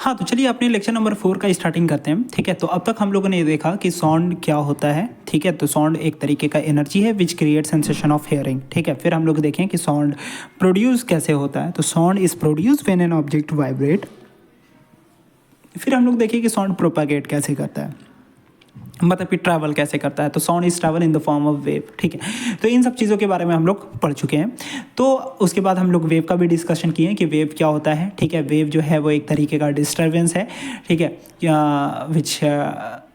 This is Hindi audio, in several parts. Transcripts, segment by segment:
हाँ, तो चलिए अपने लेक्चर नंबर 4 का स्टार्टिंग करते हैं। ठीक है, तो अब तक हम लोगों ने ये देखा कि साउंड क्या होता है। ठीक है, तो साउंड एक तरीके का एनर्जी है which create sensation of hearing. ठीक है, फिर हम लोग देखें कि साउंड प्रोड्यूस कैसे होता है। तो sound is produce when an object vibrate. फिर हम लोग देखें कि साउंड प्रोपागेट कैसे करता है, मतलब कि ट्रैवल कैसे करता है। तो sound is travel in the form of wave. ठीक है, तो इन सब चीज़ों के बारे में हम लोग पढ़ चुके हैं। तो उसके बाद हम लोग वेव का भी डिस्कशन किए कि वेव क्या होता है। ठीक है, वेव जो है वो एक तरीके का डिस्टर्बेंस है। ठीक है,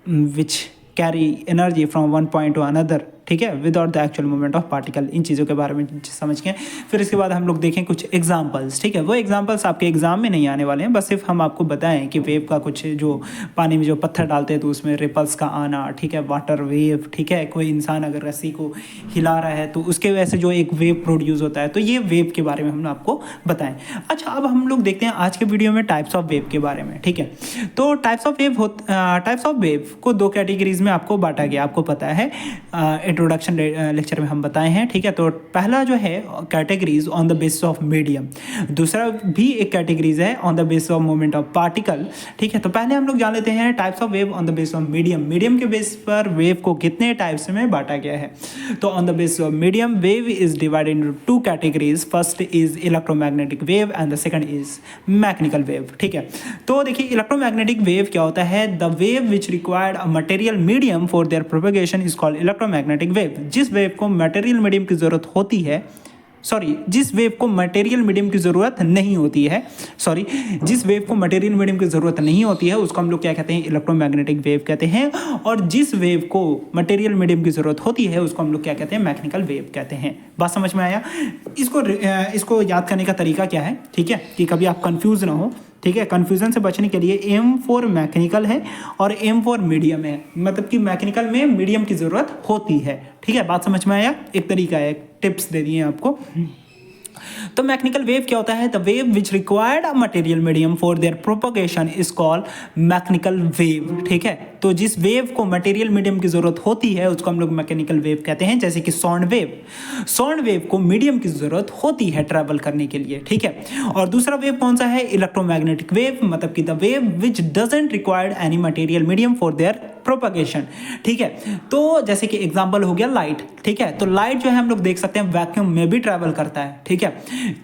which carry energy from one point to another. ठीक है, without the actual movement of particle. इन चीज़ों के बारे में समझ के फिर इसके बाद हम लोग देखें कुछ एग्जांपल्स। ठीक है, वो एग्जांपल्स आपके एग्जाम में नहीं आने वाले हैं, बस सिर्फ हम आपको बताएं कि वेव का कुछ जो पानी में जो पत्थर डालते हैं तो उसमें रिपल्स का आना। ठीक है, वाटर वेव। ठीक है, कोई इंसान अगर रस्सी को हिला रहा है तो उसके वजह से जो एक वेव प्रोड्यूस होता है, तो ये वेव के बारे में हम आपको बताएं। अच्छा, अब हम लोग देखते हैं आज के वीडियो में टाइप्स ऑफ वेव के बारे में। ठीक है, तो टाइप्स ऑफ वेव को दो कैटेगरीज में आपको बांटा गया, आपको पता है, इंट्रोडक्शन लेक्चर में हम बताए हैं। ठीक है, तो पहला जो है categories on the basis of medium, दूसरा भी एक कैटेगरीज है on the basis of movement of particle. ठीक है, तो पहले हम लोग जान लेते हैं types of wave on the basis of medium. Medium के बेस पर वेव को कितने टाइप्स में बांटा गया है। तो on the basis of medium wave is divided into two categories. First is electromagnetic wave and the second is mechanical wave. ठीक है, तो देखिए इलेक्ट्रोमैग्नेटिक वेव क्या होता है। The wave which required a material medium for their propagation is called electromagnetic wave. जिस वेव को मटेरियल मीडियम की जरूरत होती है, जिस वेव को मटेरियल मीडियम की ज़रूरत नहीं होती है, जिस वेव को मटेरियल मीडियम की ज़रूरत नहीं होती है उसको हम लोग क्या कहते हैं, इलेक्ट्रोमैग्नेटिक वेव कहते हैं। और जिस वेव को मटेरियल मीडियम की ज़रूरत होती है उसको हम लोग क्या कहते हैं, मैकेनिकल वेव कहते हैं। बात समझ में आया। इसको याद करने का तरीका क्या है, ठीक है, कि कभी आप कंफ्यूज ना हो। ठीक है, कन्फ्यूजन से बचने के लिए एम फॉर मैकेनिकल है और एम फॉर मीडियम है, मतलब कि मैकेनिकल में मीडियम की ज़रूरत होती है। ठीक है, बात समझ में आया। एक तरीका है, टिप्स दे दिए आपको। तो मैकेनिकल वेव क्या होता है, the wave which required a material medium for their propagation is called mechanical wave. ठीक है, तो जिस वेव को मटेरियल मीडियम की जरूरत होती है उसको हम लोग मैकेनिकल वेव कहते हैं। जैसे कि साउंड वेव को मीडियम की जरूरत होती है ट्रैवल करने के लिए। ठीक है, और दूसरा वेव कौन सा है, इलेक्ट्रोमैग्नेटिक वेव, मतलब कि the wave which doesn't required any material medium for their propagation. ठीक है, तो जैसे कि एग्जांपल हो गया लाइट। ठीक है, तो लाइट जो है हम लोग देख सकते हैं वैक्यूम में भी ट्रैवल करता है। ठीक है,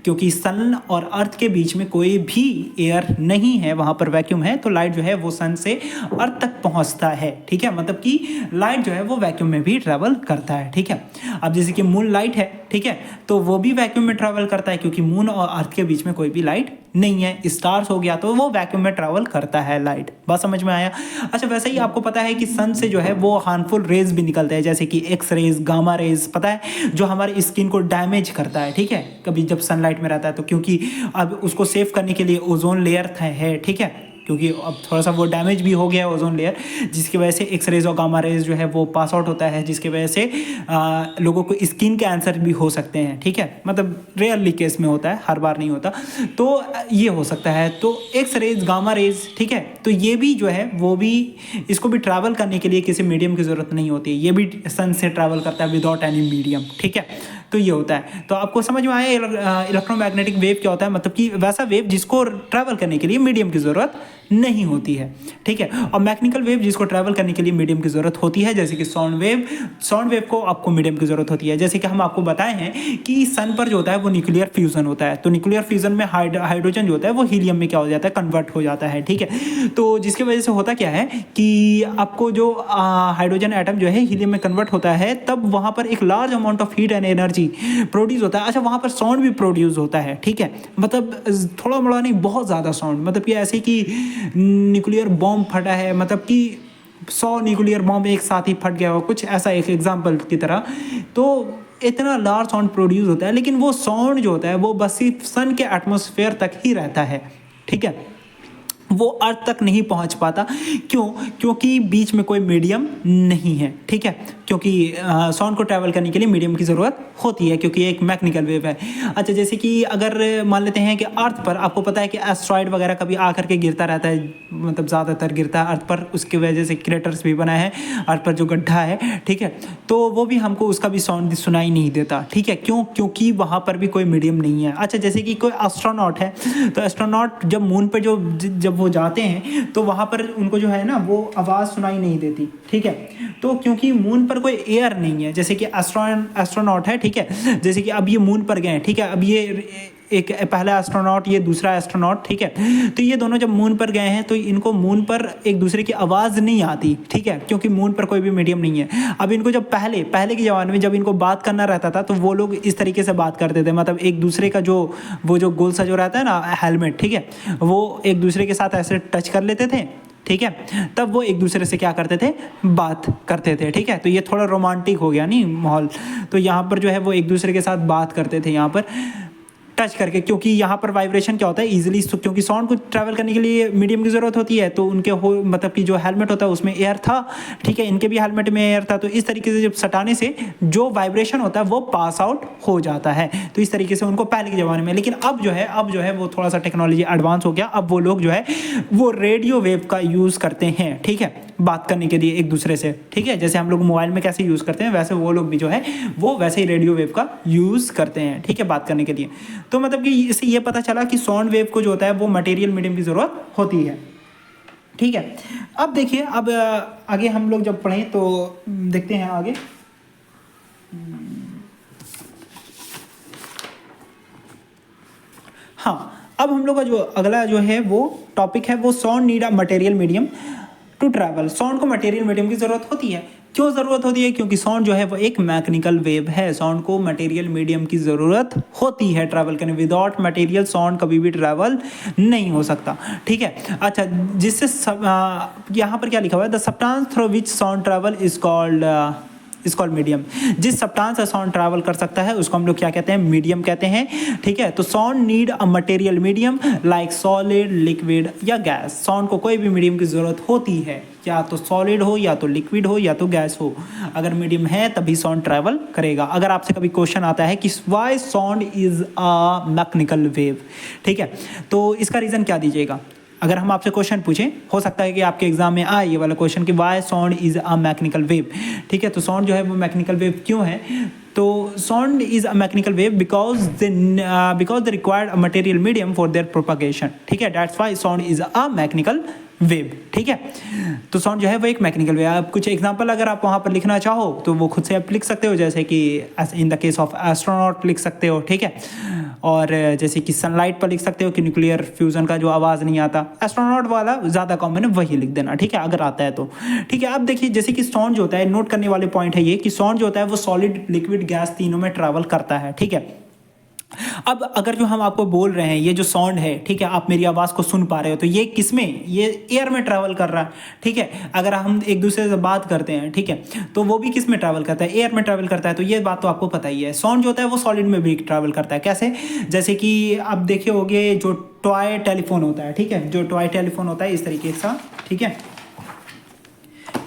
क्योंकि सन और अर्थ के बीच में कोई भी एयर नहीं है, वहां पर वैक्यूम है, तो लाइट जो है वो सन से अर्थ तक पहुंचता है। ठीक है, मतलब कि लाइट जो है वो वैक्यूम में भी ट्रैवल करता है। ठीक है, अब जैसे कि मून लाइट है, ठीक है, तो वो भी वैक्यूम में ट्रैवल करता है क्योंकि मून और अर्थ के बीच में कोई भी लाइट नहीं है। स्टार्स हो गया तो वो वैक्यूम में ट्रैवल करता है लाइट। बात समझ में आया। अच्छा, वैसे ही आपको पता है कि सन से जो है वो हार्मफुल रेज भी निकलते हैं, जैसे कि एक्स रेज, गामा रेज, पता है, जो हमारी स्किन को डैमेज करता है। ठीक है, कभी जब सनलाइट में रहता है तो, क्योंकि अब उसको सेव करने के लिए ओजोन लेयर है। ठीक है, क्योंकि अब थोड़ा सा वो डैमेज भी हो गया है ओजोन लेयर, जिसकी वजह से एक्स रेज और गामा रेज जो है वो पास आउट होता है, जिसकी वजह से लोगों को स्किन कैंसर भी हो सकते हैं। ठीक है, मतलब रेयरली केस में होता है, हर बार नहीं होता, तो ये हो सकता है। तो एक्स रेज, गामा रेज, ठीक है, तो ये भी जो है वो भी, इसको भी ट्रैवल करने के लिए किसी मीडियम की ज़रूरत नहीं होती है, ये भी सन से ट्रैवल करता है विदाउट एनी मीडियम। ठीक है, तो ये होता है। तो आपको समझ में आया इलेक्ट्रोमैग्नेटिक वेव क्या होता है, मतलब कि वैसा वेव जिसको ट्रैवल करने के लिए मीडियम की ज़रूरत नहीं होती है। ठीक है, और मैकेनिकल वेव जिसको ट्रैवल करने के लिए मीडियम की ज़रूरत होती है, जैसे कि साउंड वेव को आपको मीडियम की ज़रूरत होती है। जैसे कि हम आपको बताए हैं कि सन पर जो होता है वो न्यूक्लियर फ्यूजन होता है, तो न्यूक्लियर फ्यूजन में हाइड्रोजन जो होता है वो हीलियम में क्या हो जाता है, कन्वर्ट हो जाता है। ठीक है, तो जिसकी वजह से होता क्या है कि आपको जो हाइड्रोजन एटम जो है हीलियम में कन्वर्ट होता है, तब वहाँ पर एक large amount of heat and energy produce होता है। अच्छा, वहाँ पर साउंड भी प्रोड्यूस होता है। ठीक है, मतलब थोड़ा मोड़ा नहीं, बहुत ज़्यादा साउंड, मतलब कि ऐसे कि न्यूक्लियर बॉम्ब फटा है, मतलब कि 100 न्यूक्लियर बॉम्ब एक साथ ही फट गया हो, कुछ ऐसा एक एग्जांपल की तरह। तो इतना लार्ज साउंड प्रोड्यूस होता है, लेकिन वो साउंड जो होता है वो बस सिर्फ सन के एटमॉस्फेयर तक ही रहता है। ठीक है, वो अर्थ तक नहीं पहुंच पाता। क्यों? क्योंकि बीच में कोई मीडियम नहीं है। ठीक है, क्योंकि साउंड को ट्रैवल करने के लिए मीडियम की ज़रूरत होती है, क्योंकि एक मैकेनिकल वेव है। अच्छा, जैसे कि अगर मान लेते हैं कि अर्थ पर आपको पता है कि एस्ट्रॉइड वगैरह कभी आकर के गिरता रहता है, मतलब ज़्यादातर गिरता है अर्थ पर, उसकी वजह से क्रेटर्स भी बनाए हैं अर्थ पर, जो गड्ढा है। ठीक है, तो वो भी हमको उसका भी साउंड सुनाई नहीं देता। ठीक है, क्यों? क्योंकि वहाँ पर भी कोई मीडियम नहीं है। अच्छा, जैसे कि कोई एस्ट्रोनॉट है, तो एस्ट्रोनॉट जब मून पर जब जब वो जाते हैं तो वहाँ पर उनको जो है ना वो आवाज़ सुनाई नहीं देती, ठीक है। तो क्योंकि मून पर कोई एयर नहीं है, जैसे कि एस्ट्रोनॉट है, ठीक है, जैसे कि अब ये मून पर गए हैं, ठीक है, अब ये एक पहला एस्ट्रोनॉट, ये दूसरा एस्ट्रोनॉट, ठीक है, तो ये दोनों जब मून पर गए हैं तो इनको मून पर एक दूसरे की आवाज़ नहीं आती, ठीक है, क्योंकि मून पर कोई भी मीडियम नहीं है। अब इनको जब पहले के ज़माने में जब इनको बात करना रहता था तो वो लोग इस तरीके से बात करते थे, मतलब एक दूसरे का जो वो जो गोल सा जो रहता है ना हेलमेट, ठीक है, वो एक दूसरे के साथ ऐसे टच कर लेते थे, ठीक है, तब वो एक दूसरे से क्या करते थे, बात करते थे, ठीक है। तो ये थोड़ा रोमांटिक हो गया नहीं माहौल, तो यहाँ पर जो है वो एक दूसरे के साथ बात करते थे यहाँ पर टच करके, क्योंकि यहाँ पर वाइब्रेशन क्या होता है इजीली, क्योंकि साउंड को ट्रैवल करने के लिए मीडियम की ज़रूरत होती है, तो उनके मतलब कि जो हेलमेट होता है उसमें एयर था, ठीक है, इनके भी हेलमेट में एयर था, तो इस तरीके से जब सटाने से जो वाइब्रेशन होता है वो पास आउट हो जाता है। तो इस तरीके से उनको पहले के ज़माने में, लेकिन अब जो है वो थोड़ा सा टेक्नोलॉजी एडवांस हो गया, अब वो लोग जो है वो रेडियो वेव का यूज़ करते हैं, ठीक है, बात करने के लिए एक दूसरे से, ठीक है, जैसे हम लोग मोबाइल में कैसे यूज़ करते हैं वैसे वो लोग भी जो है वो वैसे ही रेडियो वेव का यूज़ करते हैं, ठीक है, बात करने के लिए। तो मतलब कि इससे ये पता चला कि साउंड वेव को जो होता है वो मटेरियल मीडियम की ज़रूरत होती है, ठीक है। अब देखिए, अब आगे हम लोग जब पढ़ें तो देखते हैं आगे। हाँ, अब हम लोग का जो अगला जो है वो टॉपिक है वो sound need a material medium to travel. Sound को मटेरियल मीडियम की ज़रूरत होती है। क्यों ज़रूरत होती है? क्योंकि साउंड जो है वो एक मैकेनिकल वेव है। साउंड को मटेरियल मीडियम की ज़रूरत होती है ट्रैवल करने। विदाउट मटेरियल साउंड कभी भी ट्रैवल नहीं हो सकता, ठीक है। अच्छा, जिससे यहाँ पर क्या लिखा हुआ है, the substance through which sound travel is called medium. जिस सब्सटेंस से साउंड ट्रैवल कर सकता है उसको हम लोग क्या कहते हैं, मीडियम कहते हैं, ठीक है। तो sound need a material medium like solid, liquid या गैस। साउंड को कोई भी मीडियम की ज़रूरत होती है, या तो सॉलिड हो, या तो लिक्विड हो, या तो गैस हो। अगर मीडियम है तभी साउंड ट्रैवल करेगा। अगर आपसे कभी क्वेश्चन आता है कि why sound is a mechanical wave, ठीक है, तो इसका रीज़न क्या दीजिएगा? अगर हम आपसे क्वेश्चन पूछें, हो सकता है कि आपके एग्जाम में आए ये वाला क्वेश्चन कि Y sound is a mechanical wave, ठीक है। तो साउंड जो है वो मैकेनिकल वेव क्यों है? तो sound is a mechanical wave because they required a material medium for there propagation, ठीक है। That's why sound is a mechanical wave, ठीक है। तो साउंड जो है वो एक मैकेनिकल वेव। आप कुछ एग्जांपल अगर आप वहाँ पर लिखना चाहो तो वो खुद से आप लिख सकते हो, जैसे कि in the case of astronaut लिख सकते हो, ठीक है। और जैसे कि सनलाइट पर लिख सकते हो कि न्यूक्लियर फ्यूजन का जो आवाज़ नहीं आता, एस्ट्रोनॉट वाला ज़्यादा कॉमन है, वही लिख देना, ठीक है, अगर आता है तो, ठीक है। अब देखिए, जैसे कि साउंड जो होता है, नोट करने वाले पॉइंट है ये कि साउंड जो होता है वो सॉलिड, लिक्विड, गैस तीनों में ट्रैवल करता है, ठीक है। अब अगर जो हम आपको बोल रहे हैं ये जो साउंड है, ठीक है, आप मेरी आवाज़ को सुन पा रहे हो, तो ये किस में, ये एयर में ट्रैवल कर रहा है, ठीक है। अगर हम एक दूसरे से बात करते हैं, ठीक है, तो वो भी किस में ट्रैवल करता है, एयर में ट्रैवल करता है। तो ये बात तो आपको पता ही है। साउंड जो होता है वो सॉलिड में भी ट्रैवल करता है। कैसे? जैसे कि आप देखे होंगे जो टॉय टेलीफोन होता है, ठीक है, जो टॉय टेलीफोन होता है इस तरीके से, ठीक है,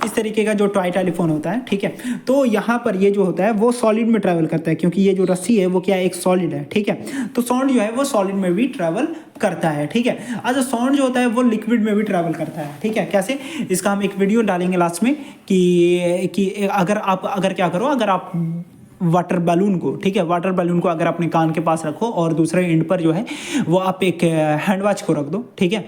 इस तरीके का जो टॉय टेलीफोन होता है, ठीक है। तो यहाँ पर ये जो होता है वो सॉलिड में ट्रैवल करता है, क्योंकि ये जो रस्सी है वो क्या है, एक सॉलिड है, ठीक है। तो साउंड जो है वो सॉलिड में भी ट्रैवल करता है, ठीक है। अच्छा, साउंड जो होता है वो लिक्विड में भी ट्रैवल करता है, ठीक है। कैसे? इसका हम एक वीडियो डालेंगे लास्ट में कि अगर क्या करो, अगर आप वाटर बैलून को, ठीक है, वाटर बैलून को अगर अपने कान के पास रखो और दूसरे एंड पर जो है वो आप एक हैंड वॉच को रख दो, ठीक है।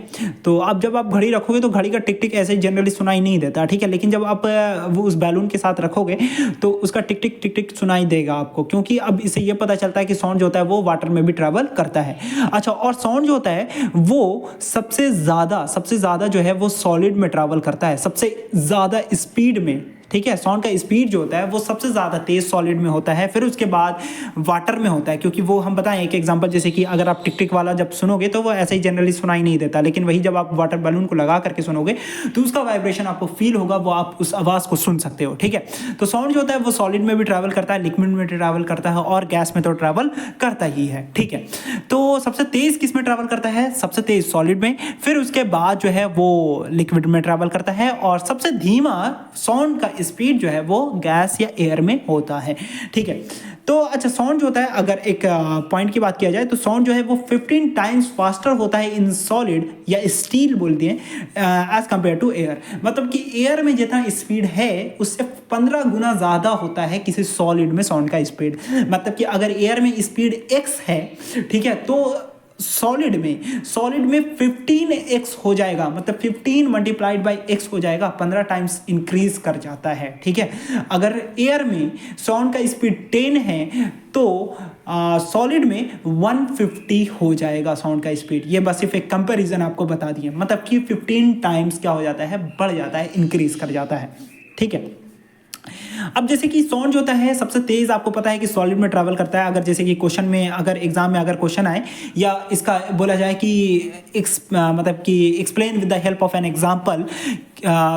तो अब जब आप घड़ी रखोगे तो घड़ी का टिक टिक ऐसे जनरली सुनाई नहीं देता, ठीक है, लेकिन जब आप वो उस बैलून के साथ रखोगे तो उसका टिक टिक टिक टिक सुनाई देगा आपको, क्योंकि अब इससे ये पता चलता है कि साउंड जो होता है वो वाटर में भी ट्रैवल करता है। अच्छा, और साउंड जो होता है वो सबसे ज़्यादा जो है वो सॉलिड में ट्रैवल करता है, सबसे ज़्यादा स्पीड में, ठीक है। साउंड का स्पीड जो होता है वो सबसे ज़्यादा तेज सॉलिड में होता है, फिर उसके बाद वाटर में होता है, क्योंकि वो हम बताएं एक एग्जांपल, जैसे कि अगर आप टिक टिक वाला जब सुनोगे तो वो ऐसे ही जनरली सुनाई नहीं देता, लेकिन वही जब आप वाटर बैलून को लगा करके सुनोगे तो उसका वाइब्रेशन आपको फील होगा, वो आप उस आवाज़ को सुन सकते हो, ठीक है। तो साउंड जो होता है वो सॉलिड में भी ट्रैवल करता है, लिक्विड में ट्रैवल करता है, और गैस में तो ट्रैवल करता ही है, ठीक है। तो सबसे तेज किस में ट्रैवल करता है? सबसे तेज सॉलिड में, फिर उसके बाद जो है वो लिक्विड में ट्रैवल करता है, और सबसे धीमा साउंड का स्पीड जो है वो गैस या एयर में होता है, ठीक है। तो अच्छा, साउंड जो होता है, अगर एक पॉइंट की बात किया जाए तो साउंड जो है वो 15 टाइम्स फास्टर होता है इन सॉलिड या स्टील बोलते हैं एज कंपेयर टू एयर। मतलब कि एयर में जितना स्पीड है उससे 15 गुना ज़्यादा होता है किसी सॉलिड में साउंड का स्पीड। मतलब कि अगर एयर में स्पीड x है, ठीक है, तो सॉलिड में 15x हो जाएगा, मतलब 15 मल्टीप्लाइड बाई x हो जाएगा, 15 टाइम्स इंक्रीज कर जाता है, ठीक है। अगर एयर में साउंड का स्पीड 10 है तो सॉलिड में 150 हो जाएगा साउंड का स्पीड। ये बस सिर्फ एक कंपैरिजन आपको बता दिए, मतलब कि 15 टाइम्स क्या हो जाता है, बढ़ जाता है, इंक्रीज कर जाता है, ठीक है। अब जैसे कि साउंड जो होता है सबसे तेज आपको पता है कि सॉलिड में ट्रैवल करता है। अगर जैसे कि क्वेश्चन में, अगर एग्जाम में अगर क्वेश्चन आए या इसका बोला जाए कि मतलब कि explain with the help of an example,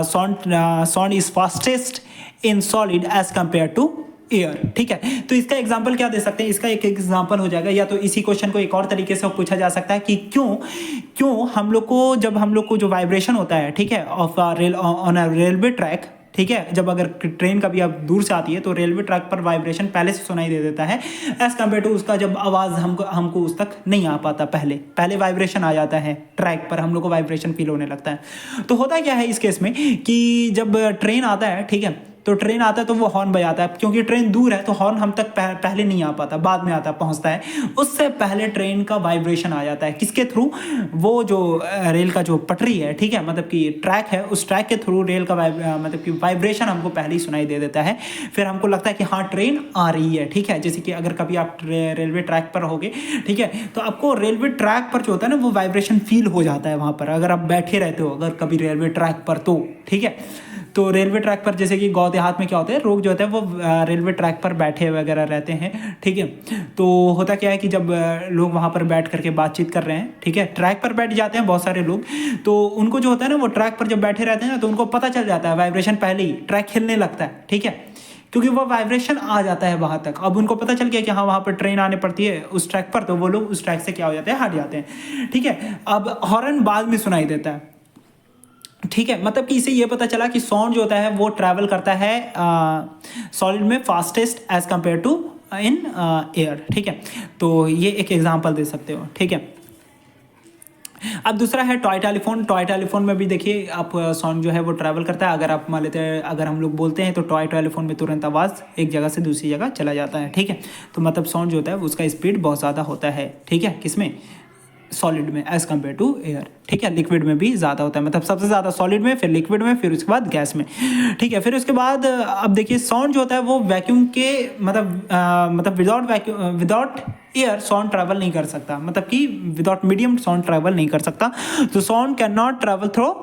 sound is fastest in solid as compare to air, ठीक है। तो इसका एग्जांपल क्या दे सकते हैं, इसका एक एग्जांपल हो जाएगा, या तो इसी क्वेश्चन को एक और तरीके से पूछा जा सकता है कि क्यों हम लोग को, जब हम लोग को जो वाइब्रेशन होता है, ठीक है, of rail on a railway track, ठीक है, जब अगर ट्रेन कभी अब दूर से आती है तो रेलवे ट्रैक पर वाइब्रेशन पहले से सुनाई दे देता है एज कम्पेयर टू उसका जब आवाज़ हमको उस तक नहीं आ पाता, पहले वाइब्रेशन आ जाता है ट्रैक पर, हम लोग को वाइब्रेशन फील होने लगता है। तो होता क्या है इस केस में कि जब ट्रेन आता है, ठीक है, तो ट्रेन आता है तो वो हॉर्न बजाता है, क्योंकि ट्रेन दूर है तो हॉर्न हम तक पहले नहीं आ पाता, बाद में आता पहुंचता है, उससे पहले ट्रेन का वाइब्रेशन आ जाता है। किसके थ्रू, वो जो रेल का जो पटरी है, ठीक है, मतलब कि ट्रैक है, उस ट्रैक के थ्रू रेल का मतलब कि वाइब्रेशन हमको पहले ही सुनाई दे देता है। फिर हमको लगता है कि हाँ ट्रेन आ रही है, ठीक है। जैसे कि अगर कभी आप रेलवे ट्रैक पर होगे, ठीक है, तो आपको रेलवे ट्रैक पर जो होता है ना वो वाइब्रेशन फील हो जाता है वहाँ पर, अगर आप बैठे रहते हो अगर कभी रेलवे ट्रैक पर, तो ठीक है। तो रेलवे ट्रैक पर जैसे कि गाँव देहात में क्या होता है, लोग जो होते हैं वो रेलवे ट्रैक पर बैठे वगैरह रहते हैं, ठीक है। तो होता क्या है कि जब लोग वहाँ पर बैठ करके बातचीत कर रहे हैं, ठीक है, ट्रैक पर बैठ जाते हैं बहुत सारे लोग, तो उनको जो होता है ना वो ट्रैक पर जब बैठे रहते हैं ना तो उनको पता चल जाता है वाइब्रेशन पहले ही, ट्रैक हिलने लगता है, ठीक है, क्योंकि वो वाइब्रेशन आ जाता है वहाँ तक। अब उनको पता चल गया कि हाँ वहाँ पर ट्रेन आने पड़ती है उस ट्रैक पर, तो वो लोग उस ट्रैक से क्या हो जाते हैं, हट जाते हैं, ठीक है। अब हॉर्न बाद में सुनाई देता है, ठीक है, मतलब कि इसे ये पता चला कि साउंड जो होता है वो ट्रैवल करता है सॉलिड में fastest as compare to in air, ठीक है। तो ये एक एग्जांपल दे सकते हो, ठीक है। अब दूसरा है टॉय टेलीफोन। टॉय टेलीफोन में भी देखिए आप साउंड जो है वो ट्रैवल करता है। अगर आप मान लेते हैं, अगर हम लोग बोलते हैं तो टॉय टेलीफोन में तुरंत आवाज़ एक जगह से दूसरी जगह चला जाता है, ठीक है। तो मतलब साउंड जो होता है उसका स्पीड बहुत ज़्यादा होता है, ठीक है, किसमें, सॉलिड में एज कम्पेयर टू एयर, ठीक है। लिक्विड में भी ज़्यादा होता है, मतलब सबसे ज़्यादा सॉलिड में, फिर लिक्विड में, फिर उसके बाद गैस में, ठीक है। फिर उसके बाद अब देखिए साउंड जो होता है वो वैक्यूम के मतलब विदाउट एयर साउंड ट्रैवल नहीं कर सकता, मतलब कि विदाउट मीडियम साउंड ट्रैवल नहीं कर सकता। तो sound can not travel through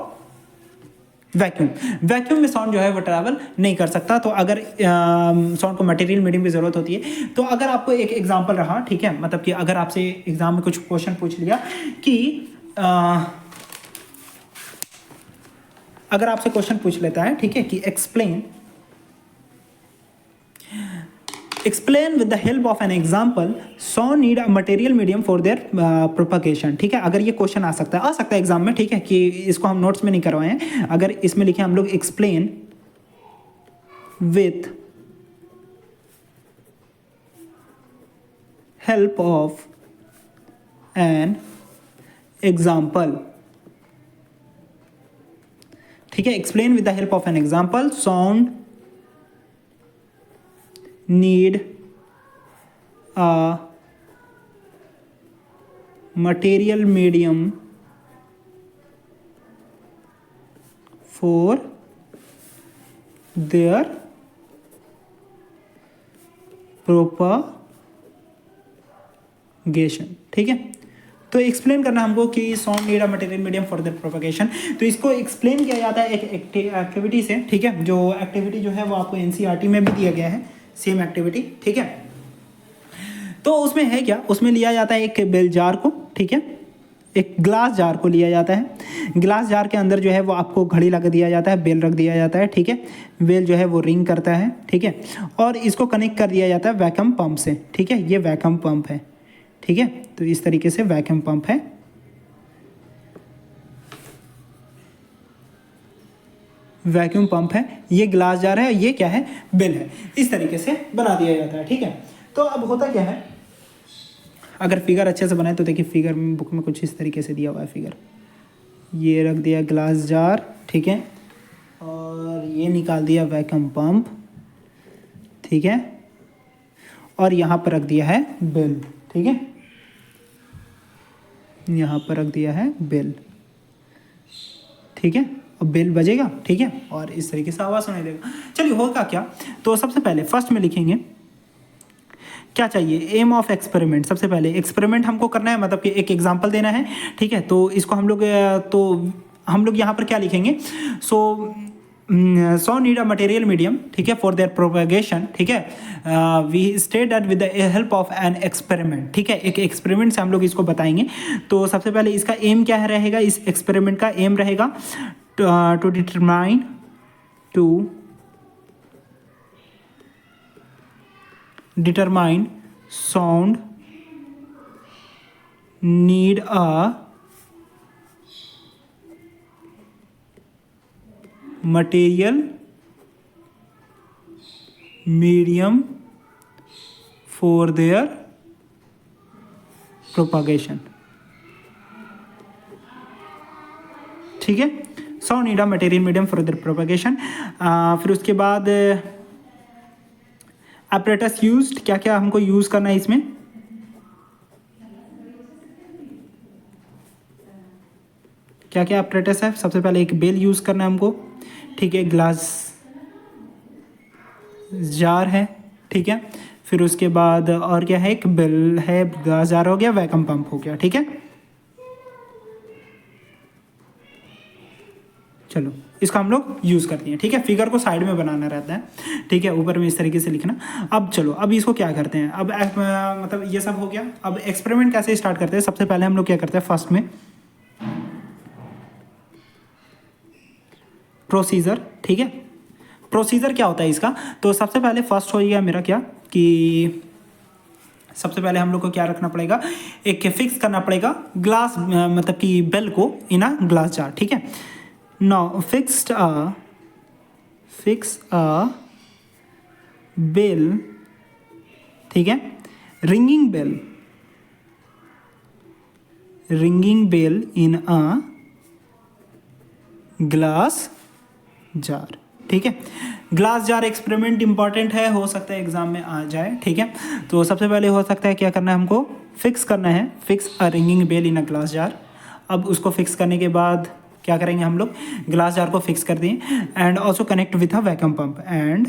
vacuum में साउंड जो है वो ट्रैवल नहीं कर सकता। तो अगर साउंड को मटेरियल मीडियम की ज़रूरत होती है, तो अगर आपको एक एग्जांपल रहा, ठीक है, मतलब कि अगर आपसे एग्जाम में कुछ क्वेश्चन पूछ लिया कि अगर आपसे क्वेश्चन पूछ लेता है, ठीक है, कि explain with the help of an example sound need a material medium for their propagation, ठीक है। अगर ये क्वेश्चन आ सकता है एग्जाम में, ठीक है, कि इसको हम नोट्स में नहीं करवाए हैं। अगर इसमें लिखे हम लोग explain with help of an example, ठीक है, explain with the help of an example sound need a material medium for their propagation, ठीक है। तो एक्सप्लेन करना हमको कि sound need a material medium for the propagation. तो इसको एक्सप्लेन किया जाता है एक एक्टिविटी से, ठीक है। जो एक्टिविटी जो है वो आपको एनसीईआरटी में भी दिया गया है, सेम एक्टिविटी, ठीक है। तो उसमें है क्या, उसमें लिया जाता है एक बेल जार को, ठीक है, एक ग्लास जार को लिया जाता है। ग्लास जार के अंदर जो है वो आपको घड़ी लगा दिया जाता है, बेल रख दिया जाता है, ठीक है। बेल जो है वो रिंग करता है, ठीक है, और इसको कनेक्ट कर दिया जाता है वैक्यूम पंप से, ठीक है। ये वैक्यूम पंप है, ठीक है। तो इस तरीके से वैक्यूम पंप है। वैक्यूम पंप है, ये ग्लास जार है, ये क्या है, बेल है। इस तरीके से बना दिया जाता है, ठीक है। तो अब होता क्या है, अगर फिगर अच्छे से बनाए तो देखिए फिगर में बुक में कुछ इस तरीके से दिया हुआ है फिगर। ये रख दिया ग्लास जार, ठीक है, और ये निकाल दिया वैक्यूम पंप, ठीक है, और यहाँ पर रख दिया है बेल, ठीक है। यहाँ पर रख दिया है बेल, ठीक है। अब बेल बजेगा, ठीक है, और इस तरीके से आवाज़ सुनाई देगा। चलिए होगा क्या, तो सबसे पहले फर्स्ट में लिखेंगे क्या चाहिए, एम ऑफ एक्सपेरिमेंट। सबसे पहले एक्सपेरिमेंट हमको करना है, मतलब कि एक एग्जांपल देना है, ठीक है। तो इसको हम लोग यहाँ पर क्या लिखेंगे, so need a material medium, ठीक है, फॉर देयर प्रोपेगेशन, ठीक है। We state that with the help of an experiment, ठीक है, एक एक्सपेरिमेंट से हम लोग इसको बताएंगे। तो सबसे पहले इसका एम क्या रहेगा, इस एक्सपेरिमेंट का एम रहेगा to determine sound need a material medium for their propagation, ठीक है। Sound need a material medium for their propagation. फिर उसके बाद अपरेटस यूज्ड, क्या क्या हमको यूज करना है इसमें, क्या क्या अपरेटस है। सबसे पहले एक बेल यूज करना है हमको, ठीक है, ग्लास जार है, ठीक है। फिर उसके बाद और क्या है, एक बेल है, ग्लास जार हो गया, वैक्यूम पंप हो गया, ठीक है। चलो इसका हम लोग यूज़ करते हैं, ठीक है। फिगर को साइड में बनाना रहता है, ठीक है, ऊपर में इस तरीके से लिखना। अब चलो, अब इसको क्या करते हैं, अब मतलब ये सब हो गया। अब एक्सपेरिमेंट कैसे स्टार्ट करते हैं, सबसे पहले हम लोग क्या करते हैं, फर्स्ट में प्रोसीजर, ठीक है। प्रोसीजर क्या होता है इसका, तो सबसे पहले फर्स्ट हो गया मेरा क्या कि सबसे पहले हम लोग को क्या रखना पड़ेगा, एक फिक्स करना पड़ेगा ग्लास, मतलब कि बेल को इन अ ग्लास जार, ठीक है। नाउ fix a bell, ठीक है, ringing bell in a glass jar, ठीक है। ग्लास जार एक्सपेरिमेंट इंपॉर्टेंट है, हो सकता है एग्जाम में आ जाए, ठीक है। तो सबसे पहले हो सकता है क्या करना है, हमको फिक्स करना है, fix a ringing bell in a glass jar. अब उसको फिक्स करने के बाद क्या करेंगे हम लोग, ग्लास जार को फिक्स कर दें, and also connect with a vacuum pump, and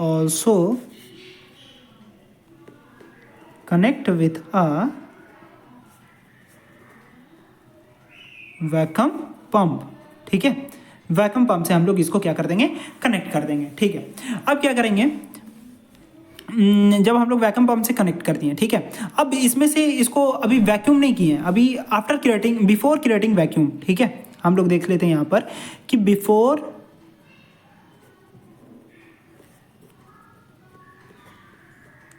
also connect with a vacuum pump, ठीक है। वैक्यूम पंप से हम लोग इसको क्या कर देंगे, कनेक्ट कर देंगे, ठीक है। अब क्या करेंगे, जब हम लोग वैक्यूम पंप से कनेक्ट करती हैं, ठीक है। अब इसमें से इसको अभी वैक्यूम नहीं किए हैं, अभी बिफोर क्रिएटिंग वैक्यूम, ठीक है। हम लोग देख लेते हैं यहाँ पर कि before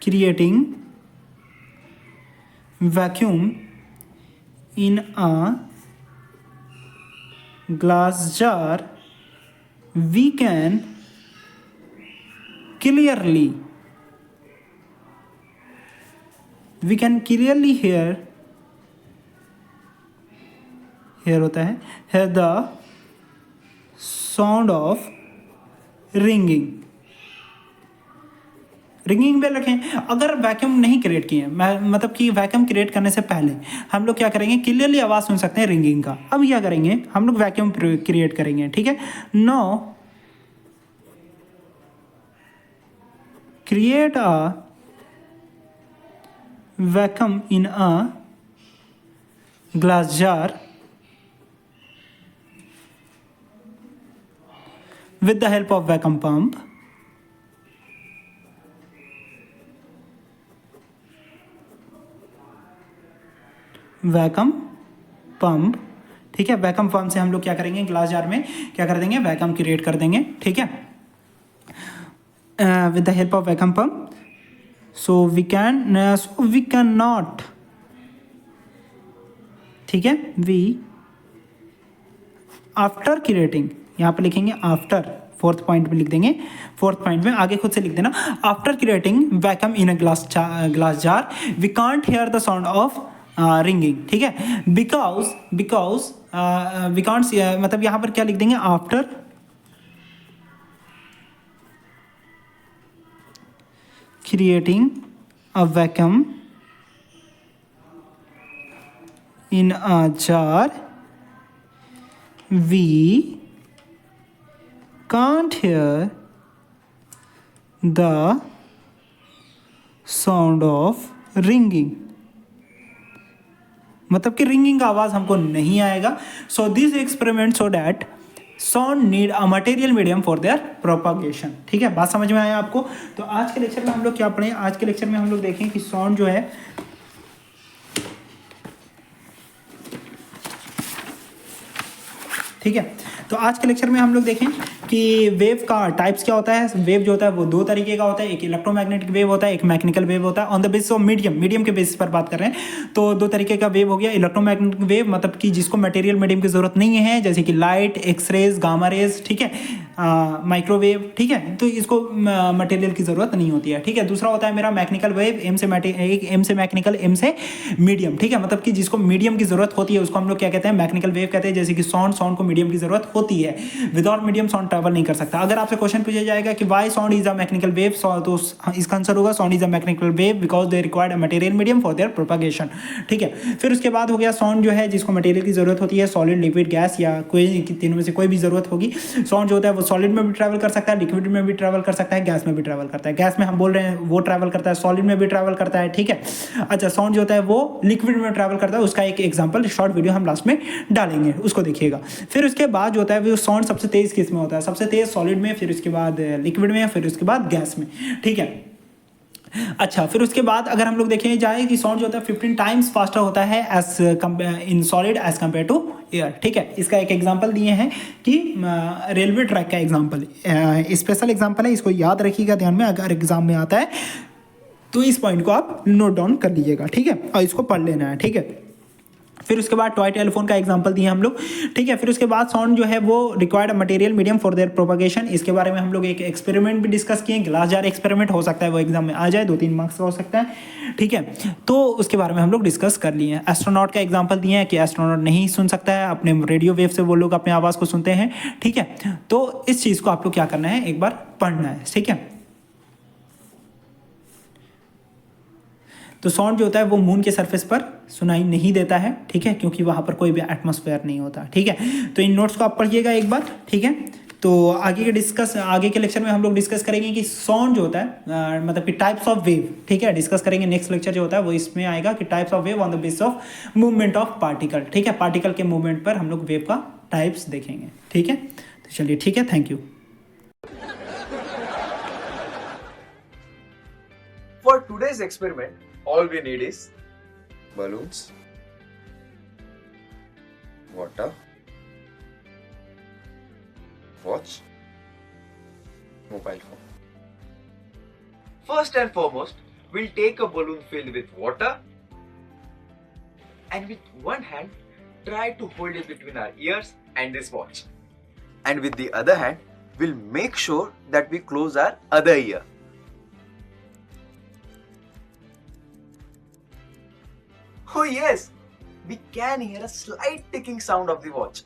creating vacuum in a glass jar we can clearly hear होता है, hear the sound of ringing bell रखें। अगर वैक्यूम नहीं क्रिएट किए, मतलब कि वैक्यूम क्रिएट करने से पहले हम लोग क्या करेंगे, क्लियरली आवाज़ सुन सकते हैं रिंगिंग का। अब क्या करेंगे, हम लोग वैक्यूम क्रिएट करेंगे, ठीक है। No create a vacuum in a glass jar with the help of vacuum pump, ठीक है। वैक्यूम पंप से हम लोग क्या करेंगे, ग्लास जार में क्या कर देंगे, वैक्यूम क्रिएट कर देंगे, ठीक है, with the help of vacuum pump. So we can not, ठीक है, आफ्टर क्रिएटिंग, यहाँ पर लिखेंगे आफ्टर, फोर्थ पॉइंट में लिख देंगे, फोर्थ पॉइंट में आगे खुद से लिख देना, after creating vacuum in a glass jar we can't hear the sound of ringing, ठीक है। बिकॉज वी कांट, मतलब यहाँ पर क्या लिख देंगे, after creating a vacuum in a jar, we can't hear the sound of ringing. मतलब कि रिंगिंग का आवाज़ हमको नहीं आएगा. So this experiment so that sound need a material medium for there propagation. ठीक है, बात समझ में आया आपको. तो आज के लेक्चर में हम लोग क्या पढ़ें? आज के लेक्चर में हम लोग देखें कि साउंड जो है, ठीक है, तो आज के लेक्चर में हम लोग देखें कि वेव का टाइप्स क्या होता है. वेव जो होता है वो दो तरीके का होता है. एक इलेक्ट्रोमैग्नेटिक वेव होता है, एक मैकेनिकल वेव होता है. On the basis of medium के बेसिस पर बात कर रहे हैं. तो दो तरीके का वेव हो गया. इलेक्ट्रोमैग्नेटिक वेव मतलब कि जिसको मटेरियल मीडियम की जरूरत नहीं है, जैसे कि लाइट, एक्सरेज, गामा रेज, ठीक है, माइक्रोवेव, ठीक है, तो इसको मटेरियल की जरूरत नहीं होती है. ठीक है. दूसरा होता है मेरा मैकेनिकल वेव, एम से मैकेनिकल, एम से मीडियम. ठीक है, मतलब कि जिसको मीडियम की जरूरत होती है उसको हम लोग क्या कहते हैं? मैकेनिकल वेव कहते हैं. जैसे कि साउंड को मीडियम की जरूरत होती है. विदाउट मीडियम साउंड ट्रैवल नहीं कर सकता. अगर आपसे क्वेश्चन पूछा जाएगा कि Y sound is a mechanical wave, तो इसका आंसर होगा sound is a mechanical wave because they required a material medium for there propagation. ठीक है. फिर उसके बाद हो गया साउंड जो है जिसको मटेरियल की जरूरत होती है, सॉलिड, लिक्विड, गैस या कोई तीनों में से कोई भी जरूरत होगी. साउंड जो होता है वो सॉलिड में भी ट्रैवल कर सकता है, लिक्विड में भी ट्रैवल कर सकता है, गैस में भी ट्रैवल करता है. गैस में हम बोल रहे हैं वो ट्रैवल करता है, सॉलिड में भी ट्रैवल करता है. ठीक है. अच्छा, साउंड जो होता है वो लिक्विड में ट्रैवल करता है. उसका एक एग्जांपल शॉर्ट वीडियो हम लास्ट में डालेंगे, उसको देखिएगा. फिर उसके बाद जो होता है वो साउंड सबसे तेज किस में होता है? सबसे तेज सॉलिड में, फिर उसके बाद लिक्विड में, फिर उसके बाद गैस में. ठीक है. अच्छा, फिर उसके बाद अगर हम लोग देखें जाए कि साउंड जो होता है 15 टाइम्स फास्टर होता है as in solid as compare to air. ठीक है. इसका एक एग्जांपल दिए हैं कि रेलवे ट्रैक का एग्जांपल, स्पेशल एग्जांपल है, इसको याद रखिएगा ध्यान में, अगर एग्जाम में आता है तो इस पॉइंट को आप नोट डाउन कर लीजिएगा. ठीक है, और इसको पढ़ लेना है. ठीक है. फिर उसके बाद टॉय टेलीफोन का एग्जांपल दिए हम लोग. ठीक है. फिर उसके बाद साउंड जो है वो required material medium for there propagation. इसके बारे में हम लोग एक एक्सपेरिमेंट भी डिस्कस किए. ग्लास जार एक्सपेरिमेंट हो सकता है वो एग्जाम में आ जाए, 2-3 मार्क्स का हो सकता है. ठीक है. तो उसके बारे में हम लोग डिस्कस कर लिए हैं. एस्ट्रोनॉट का एग्जाम्पल दिए हैं कि एस्ट्रोनॉट नहीं सुन सकता है, अपने रेडियो वेव से वो लोग अपने आवाज़ को सुनते हैं. ठीक है. तो इस चीज़ को आप लोग क्या करना है, एक बार पढ़ना है. ठीक है. तो साउंड जो होता है वो मून के सरफेस पर सुनाई नहीं देता है. ठीक है, क्योंकि वहाँ पर कोई भी एटमॉस्फेयर नहीं होता. ठीक है. तो इन नोट्स को आप पढ़िएगा एक बार. ठीक है. तो आगे के लेक्चर में हम लोग डिस्कस करेंगे कि साउंड जो होता है मतलब कि टाइप्स ऑफ वेव. ठीक है, डिस्कस करेंगे. नेक्स्ट लेक्चर जो होता है वो इसमें आएगा कि types of wave on the basis of movement of particle. ठीक है, पार्टिकल के मूवमेंट पर हम लोग वेव का टाइप्स देखेंगे. ठीक है, तो चलिए, ठीक है, thank you. For today's experiment, all we need is balloons, water, watch, mobile phone. First and foremost, we'll take a balloon filled with water and with one hand try to hold it between our ears and this watch. And with the other hand, we'll make sure that we close our other ear. Oh yes, we can hear a slight ticking sound of the watch.